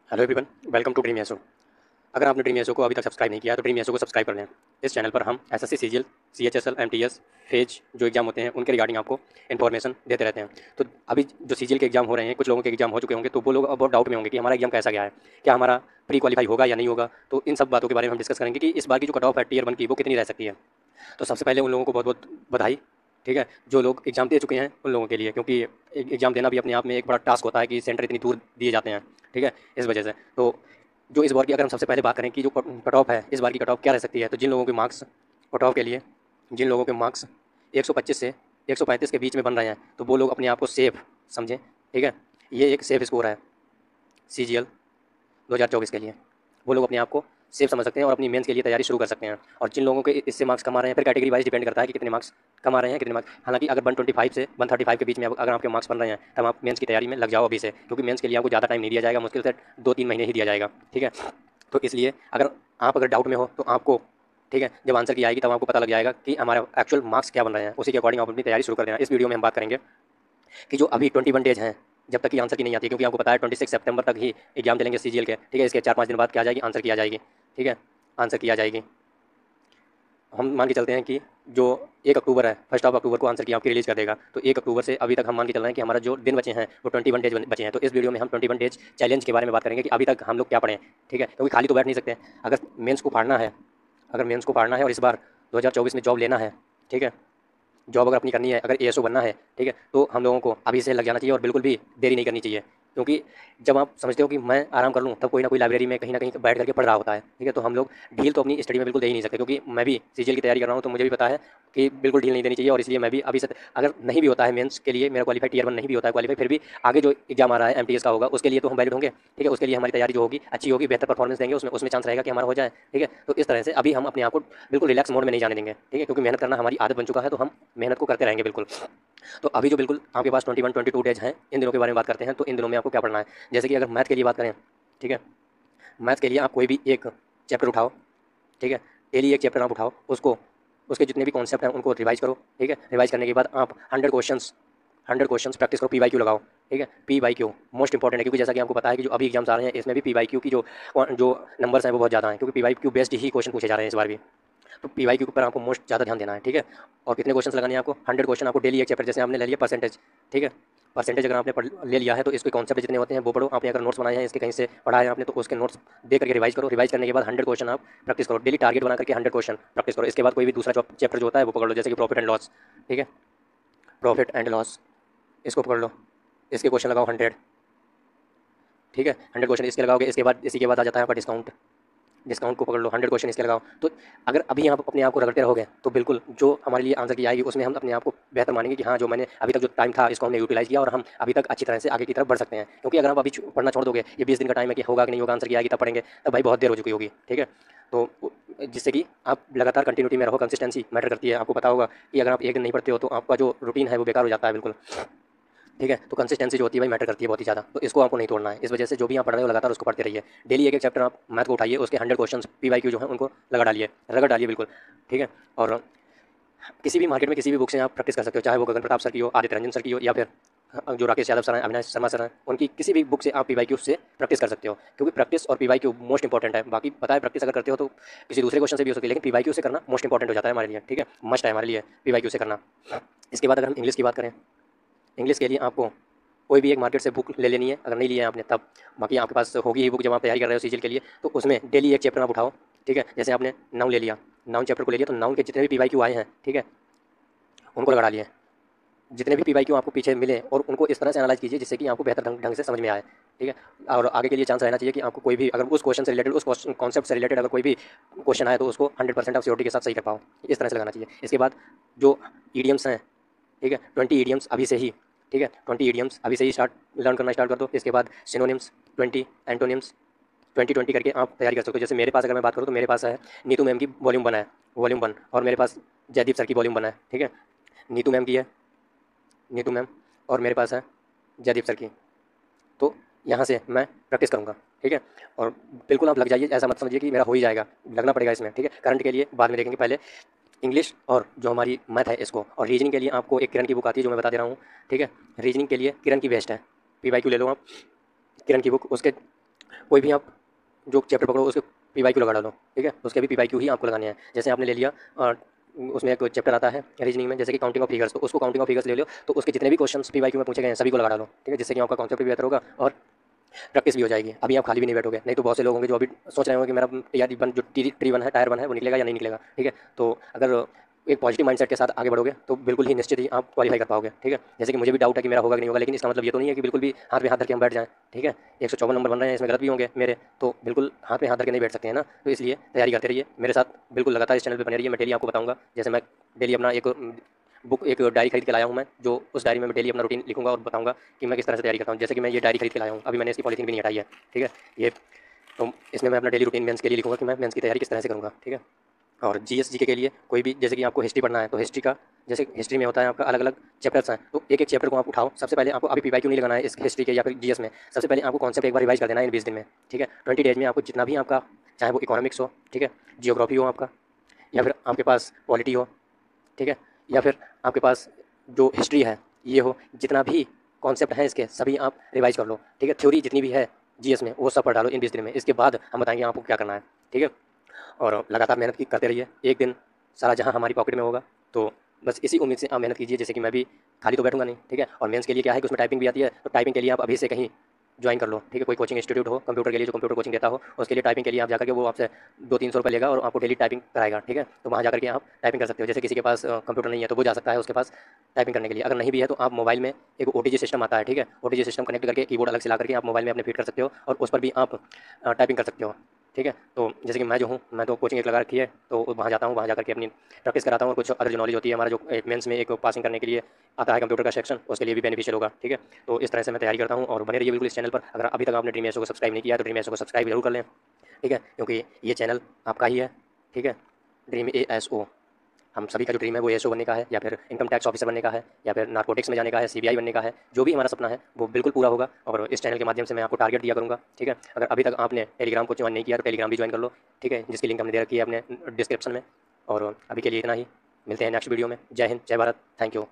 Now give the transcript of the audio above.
Hello everyone, welcome to dream येसो। अगर आपने ड्रीम येसो को अभी तक सब्सक्राइब नहीं किया तो ड्रीम येसो को सब्सक्राइब कर लें। इस चैनल पर हम SSC, CGL, CHSL, MTS, phase जो एग्जाम होते हैं उनके रिगार्डिंग आपको इन्फॉर्मेशन देते रहते हैं। तो अभी जो सीजीएल के एग्जाम हो रहे हैं, कुछ लोगों के एग्जाम हो चुके होंगे, तो वो लोग अब बहुत डाउट में होंगे कि हमारा एग्जाम कैसा गया है, क्या हमारा प्री क्वालिफाई होगा या नहीं होगा। तो इन सब बातों के बारे में हम डिस्कस करेंगे कि इस बार की जो कट ऑफ है टीयर 1 की वो कितनी रह सकती है। तो सबसे पहले उन लोगों को बहुत बहुत बधाई। ठीक है, जो लोग एग्जाम दे चुके हैं उन लोगों के लिए, क्योंकि एग्जाम देना भी अपने आप में एक बड़ा टास्क होता है कि सेंटर इतनी दूर दिए जाते हैं। ठीक है, इस वजह से तो जो इस बार की अगर हम सबसे पहले बात करें कि जो कट ऑफ है, इस बार की कट ऑफ क्या रह सकती है, तो जिन लोगों के मार्क्स कट ऑफ के लिए, जिन लोगों के मार्क्स 125 से 135 के बीच में बन रहे हैं, तो वो लोग अपने आप को सेफ समझें। ठीक है, ये एक सेफ स्कोर है सीजीएल 2024 के लिए। वो लोग अपने आप को सेफ समझ सकते हैं और अपनी मेंस के लिए तैयारी शुरू कर सकते हैं। और जिन लोगों के इससे मार्क्स कम आ रहे हैं, फिर कैटेगरी वाइज डिपेंड करता है कि कितने मार्क्स कम आ रहे हैं, कितने मार्क्स। हालांकि अगर 125 से 135 के बीच में अगर आपके मार्क्स बन रहे हैं, तब आप मेंस की तैयारी में लग जाओ अभी से, क्योंकि मेंस के लिए आपको ज़्यादा टाइम नहीं दिया जाएगा, मुश्किल से 2-3 महीने ही दिया जाएगा। ठीक है, तो इसलिए अगर डाउट में हो तो आपको, ठीक है, जब आंसर की आएगी तब आपको पता लग जाएगा कि हमारा एक्चुअल मार्क्स क्या बन रहे हैं, उसी के अकॉर्डिंग आप अपनी तैयारी शुरू कर देना। इस वीडियो में हम बात करेंगे कि जो अभी 21 डेज हैं जब तक कि आंसर की नहीं आती है, क्योंकि आपको पता है 26 सितंबर तक ही एग्जाम चलेंगे सीजीएल के। ठीक है, इसके 4-5 दिन बाद क्या आ जाएगी, आंसर की आ जाएगी। ठीक है, आंसर की आ जाएगी। हम मान के चलते हैं कि जो 1 अक्टूबर है, 1 अक्टूबर को आंसर की आपकी रिलीज़ कर देगा। तो 1 अक्टूबर से अभी तक हम मान के चल रहे हैं कि हमारा जो दिन बचे हैं वो 21 डेज बचे हैं। तो इस वीडियो में हम 21 डेज चैलेंज के बारे में बात करेंगे कि अभी तक हम लोग क्या पढ़े हैं। ठीक है, क्योंकि खाली तो बैठ नहीं सकते। अगर मेंस को फाड़ना है, अगर मेंस को फाड़ना है और इस बार 2024 में जॉब लेना है, ठीक है, जॉब अगर अपनी करनी है, अगर एएसओ बनना है, ठीक है, तो हम लोगों को अभी से लग जाना चाहिए और बिल्कुल भी देरी नहीं करनी चाहिए। क्योंकि जब आप समझते हो कि मैं आराम कर लूँ, तब कोई ना कोई लाइब्रेरी में कहीं ना कहीं बैठ करके पढ़ रहा होता है। ठीक है, तो हम लोग ढील तो अपनी स्टडी में बिल्कुल दे ही नहीं सकते, क्योंकि मैं भी सीजीएल की तैयारी कर रहा हूँ, तो मुझे भी पता है कि बिल्कुल ढील नहीं देनी चाहिए। और इसलिए मैं भी अभी से, अगर नहीं भी होता है मेंस के लिए मेरा क्वालिफाई, टीयर 1 नहीं भी होता है क्वालिफाई, फिर भी आगे जो एग्जाम आ रहा है एमटीएस का होगा, उसके लिए तो हम वैलिड होंगे। ठीक है, उसके लिए हमारी तैयारी जो होगी अच्छी होगी, बेहतर परफॉर्मेंस देंगे, उसमें उसमें चांस रहेगा कि हमारा हो जाए। ठीक है, तो इस तरह से अभी हम अपने आप को बिल्कुल रिलैक्स मोड में नहीं जाने देंगे। ठीक है, क्योंकि मेहनत करना हमारी आदत बन चुका है, तो हम मेहनत को करते रहेंगे बिल्कुल। तो अभी जो बिल्कुल आपके पास 21-22 डेज हैं, इन दिनों के बारे में बात करते हैं। तो इन दिनों में आपको क्या पढ़ना है, जैसे कि अगर मैथ के लिए बात करें, ठीक है, मैथ के लिए आप कोई भी एक चैप्टर उठाओ। ठीक है, डेली एक चैप्टर आप उठाओ, उसको, उसके जितने भी कॉन्सेप्ट हैं उनको रिवाइज करो। ठीक है, रिवाइज करने के बाद आप 100 क्वेश्चंस प्रैक्टिस करो, पी वाई क्यू लगाओ। ठीक है, P Y Q most important है, क्योंकि जैसा कि आपको पता है कि जो अभी एग्जाम्स आ रहे हैं इसमें भी पी वाई क्यू की जो नंबर्स हैं वो बहुत ज़्यादा हैं, क्योंकि पी वाई क्यू बेस्ड ही क्वेश्चन पूछे जा रहे हैं इस बार भी। तो पी वाई क्यू के ऊपर आपको मोस्ट ज़्यादा ध्यान देना है। ठीक है, और कितने क्वेश्चन लगाने हैं आपको, 100 क्वेश्चन आपको डेली एक चैप्टर, जैसे आपने ले लिया परसेंटेज। ठीक है, परसेंटेज अगर आपने ले लिया है तो इसके कॉन्सेप्ट जितने होते हैं वो पढ़ो। आपने अगर नोट्स बनाए हैं, इसके कहीं से पढ़ा है आपने, तो उसके नोट्स दे करके रिवाइज करो। रिवाइज करने के बाद 100 क्वेश्चन आप प्रैक्टिस करो, डेली टारगेट बना करके 100 क्वेश्चन प्रैक्टिस करो। इसके बाद कोई भी दूसरा चैप्टर जो होता है वो पकड़ लो, जैसे कि प्रॉफिट एंड लॉस। ठीक है, प्रॉफिट एंड लॉस, इसको पकड़ लो, इसके क्वेश्चन लगाओ 100। ठीक है, 100 क्वेश्चन इसके लगाओगे, इसके बाद इसी के बाद आ जाता है आपका डिस्काउंट। डिस्काउंट को पकड़ लो, 100 क्वेश्चन इसके लगाओ। तो अगर अभी आप अपने आप को रगड़ते रहोगे तो बिल्कुल जो हमारे लिए आंसर की आएगी उसमें हम अपने आप को बेहतर मानेंगे कि हाँ, जो मैंने अभी तक जो टाइम था इसको हमने यूटिलाइज किया और हम अभी तक अच्छी तरह से आगे की तरफ बढ़ सकते हैं। क्योंकि अगर आप अभी पढ़ना छोड़ दोगे, ये 20 दिन का टाइम है कि होगा कि नहीं होगा, आंसर की आएगी तब पढ़ेंगे, तब भाई बहुत देर हो चुकी होगी। ठीक है, तो जिससे कि आप लगातार कंटिन्यूटी में रहो, कंसिस्टेंसी मैटर करती है। आपको पता होगा कि अगर आप एक दिन नहीं पढ़ते हो तो आपका जो रूटीन है वो बेकार हो जाता है बिल्कुल। ठीक है, तो कंसिस्टेंसी जो होती है भाई मैटर करती है बहुत ही ज़्यादा, तो इसको आपको नहीं तोड़ना है। इस वजह से जो भी आप पढ़ रहे हो लगातार उसको पढ़ते रहिए। डेली एक एक चैप्टर आप मैथ को उठाइए, उसके 100 क्वेश्चन पी वाई क्यू जो है उनको लगा डालिए, रगड़ डालिए बिल्कुल। ठीक है, और किसी भी मार्केट में किसी भी बुक से आप प्रैक्टिस कर सकते हो, चाहे वो गगन प्रताप सर की हो, आदित्य रंजन सर की हो, या फिर जो राकेश यादव सर हैं, अविनाश शर्मा सर हैं, उनकी किसी भी बुक से आप पी वाई क्यू से प्रैक्टिस कर सकते हो। क्योंकि प्रैक्टिस और P Y Q most important है। बाकी पता है प्रैक्टिस अगर करते हो तो किसी दूसरे क्वेश्चन से भी हो सकती है, लेकिन पी वाई क्यू से करना मोस्ट इंपॉर्टेंट हो जाता है हमारे लिए। ठीक है, मस्ट है हमारे लिए पी वाई क्यू से करना। इसके बाद अगर हम इंग्लिश की बात करें, इंग्लिश के लिए आपको कोई भी एक मार्केट से बुक ले लेनी है, अगर नहीं लिया है आपने तब। बाकी आपके पास होगी ही बुक जब आप तैयारी कर रहे हो सीजीएल के लिए, तो उसमें डेली एक चैप्टर आप उठाओ। ठीक है, जैसे आपने नाउन ले लिया, नाउन चैप्टर को ले लिया, तो नाउन के जितने भी पीवाईक्यू आए हैं, ठीक है, उनको लगा डालिए। जितने भी पीवाईक्यू आपको पीछे मिले और उनको इस तरह से एनालाइज कीजिए जिससे कि आपको बेहतर ढंग से समझ में आए। ठीक है, और आगे के लिए चांस रहना चाहिए कि आपको कोई भी अगर उस क्वेश्चन से रिलेटेड, उस कॉन्सेप्ट से रिलेटेड अगर कोई भी क्वेश्चन आए तो उसको 100% आप श्योरिटी के साथ सही कर पाओ। इस तरह से लगाना चाहिए। इसके बाद जो ईडियम्स हैं, ठीक है, 20 ईडियम्स अभी से ही, ठीक है, 20 ईडियम्स अभी से ही लर्न करना स्टार्ट कर दो। इसके बाद सिनोनिम्स 20, एंटोनिम्स 20-20 करके आप तैयारी कर सकते हो। जैसे मेरे पास अगर मैं बात करूँ तो मेरे पास है नीतू मैम की वॉल्यूम 1 है, वॉल्यूम 1, और मेरे पास जयदीप सर की वॉल्यूम 1 है। ठीक है, नीतू मैम की है, नीतू मैम, और मेरे पास है जयदीप सर की। तो यहाँ से मैं प्रैक्टिस करूँगा। ठीक है, और बिल्कुल आप लग जाइए, ऐसा मत समझिए कि मेरा हो ही जाएगा, लगना पड़ेगा इसमें। ठीक है, करंट के लिए बाद में देखेंगे, पहले इंग्लिश और जो हमारी मैथ है इसको। और रीजनिंग के लिए आपको एक किरण की बुक आती है जो मैं बता दे रहा हूँ। ठीक है, रीजनिंग के लिए किरण की बेस्ट है, पी वाई क्यू ले लो आप, किरण की बुक। उसके कोई भी आप जो चैप्टर पकड़ो उसके पीवाईक्यू लगा डालो, ठीक है। उसके भी पीवाईक्यू ही आपको लगाने हैं। जैसे आपने ले लिया उसमें एक चैप्टर आता है रीजनिंग में, जैसे कि काउंटिंग ऑफ फिगर्स, तो उसको काउंटिंग ऑफ फिगर्स ले लो, तो उसके जितने भी क्वेश्चंस पीवाईक्यू में पूछे गए हैं सभी को लगा डालो, ठीक है, जिससे कि आपका कॉन्सेप्ट भी बेहतर होगा और प्रैक्टिस भी हो जाएगी। अभी आप खाली भी नहीं बैठोगे, नहीं तो बहुत से लोग होंगे जो अभी सोच रहे होंगे कि मेरा टीआर वन जो टी वन है, टायर वन है, वो निकलेगा या नहीं निकलेगा, ठीक है। तो अगर एक पॉजिटिव माइंडसेट के साथ आगे बढ़ोगे तो बिल्कुल ही निश्चित ही आप क्वालिफाई कर पाओगे, ठीक है। जैसे कि मुझे भी डाउट है कि मेरा होगा कि नहीं होगा, लेकिन इसका मतलब ये तो नहीं है कि बिल्कुल भी हाथ पे हाथ धर के हम बैठ जाएं, ठीक है। 154 नंबर बन रहे हैं, इसमें गलत भी होंगे मेरे, तो बिल्कुल हाथ पे हाथ धर के नहीं बैठ सकते हैं ना। तो इसलिए तैयारी करते रहिए मेरे साथ, बिल्कुल लगातार इस चैनल पर बने रहिए। मैं डेली आपको बताऊंगा, जैसे मैं डेली अपना एक बुक, एक डायरी खरीद के लाया हूँ मैं, जो उस डायरी में मैं डेली अपना रूटीन लिखूंगा और बताऊंगा कि मैं किस तरह से तैयारी करता हूँ। जैसे कि मैं ये डायरी खरीद के लाया हूँ, अभी मैंने इसकी पॉलिथीन भी नहीं हटाई है, ठीक है। ये तो इसमें मैं अपना डेली रूटीन मेंस के लिए लिखूंगा कि मैं मेंस की तैयारी किस तरह से करूँगा, ठीक है। और जीएस जीके के लिए कोई भी, जैसे कि आपको हिस्ट्री पढ़ना है तो हिस्ट्री का, जैसे हिस्ट्री में होता है आपका अलग अलग चैप्टर्स हैं, तो एक एक चैप्टर को आप उठाओ। सबसे पहले आपको अभी पीवाईक्यू नहीं लगाना है इस हिस्ट्री के या फिर जीएस में, सबसे पहले आपको कॉन्सेप्ट एक बार रिवाइज कर देना है इन 20 दिन में, ठीक है। 20 डेज में आपको जितना भी आपका, चाहे वो इकोनॉमिक्स हो, ठीक है, जियोग्राफी हो आपका, या फिर आपके पास पॉलिटी हो, ठीक है, या फिर आपके पास जो हिस्ट्री है ये हो, जितना भी कॉन्सेप्ट है इसके सभी आप रिवाइज कर लो, ठीक है। थ्योरी जितनी भी है जीएस में वो सब पढ़ डालो इन 20 दिन में। इसके बाद हम बताएंगे आपको क्या करना है, ठीक है। और लगातार मेहनत करते रहिए, एक दिन सारा जहां हमारी पॉकेट में होगा। तो बस इसी उम्मीद से आप मेहनत कीजिए, जैसे कि मैं भी खाली तो बैठूंगा नहीं, ठीक है। और मेंस के लिए क्या है कि उसमें टाइपिंग भी आती है, तो टाइपिंग के लिए आप अभी से कहीं ज्वाइन कर लो, ठीक है। कोई कोचिंग इंस्टीट्यूट हो कंप्यूटर के लिए, जो कंप्यूटर कोचिंग देता हो, उसके लिए टाइपिंग के लिए आप जाकर के वो आपसे 200-300 रुपये लेगा और आपको डेली टाइपिंग कराएगा, ठीक है। तो वहाँ जाकर के आप टाइपिंग कर सकते हो। जैसे किसी के पास कंप्यूटर नहीं है तो वो जा सकता है उसके पास टाइपिंग करने के लिए। अगर नहीं भी है तो आप मोबाइल में एक ओटीजी सिस्टम आता है, ठीक है, ओटीजी सिस्टम कनेक्ट करके कीबोर्ड अलग से ला करके आप मोबाइल में अपने फिट कर सकते हो और उस पर भी आप टाइपिंग कर सकते हो, ठीक है। तो जैसे कि मैं जो हूँ, मैं तो कोचिंग एक लगा रखी है, तो वहाँ जाता हूँ, वहाँ जाकर के अपनी प्रैक्टिस कराता हूँ और कुछ अदर जो नॉलेज होती है, हमारा जो मेंस में एक पासिंग करने के लिए आता है कंप्यूटर का सेक्शन, उसके लिए भी बेनिफिशियल होगा, ठीक है। तो इस तरह से मैं तैयारी करता हूँ और बने रहिए बिल्कुल इस चैनल पर। अगर अभी तक आपने ड्रीम एसओ को सब्सक्राइब नहीं किया तो ड्रीम एसओ को सब्सक्राइब जरूर कर लें, ठीक है, क्योंकि ये चैनल आपका ही है, ठीक है। ड्रीम एएसओ, हम सभी का जो ड्रीम है वो एएसओ बनने का है, या फिर इनकम टैक्स ऑफिसर बनने का है, या फिर नार्कोटिक्स में जाने का है, सीबीआई बनने का है। जो भी हमारा सपना है वो बिल्कुल पूरा होगा और इस चैनल के माध्यम से मैं आपको टारगेट दिया करूँगा, ठीक है। अगर अभी तक आपने टेलीग्राम को ज्वाइन नहीं किया तो टेलीग्राम भी ज्वाइन कर लो, ठीक है, जिसकी लिंक हमने दे रखी है अपने डिस्क्रिप्शन में। और अभी के लिए इतना ही, मिलते हैं नेक्स्ट वीडियो में। जय हिंद, जय भारत, थैंक यू।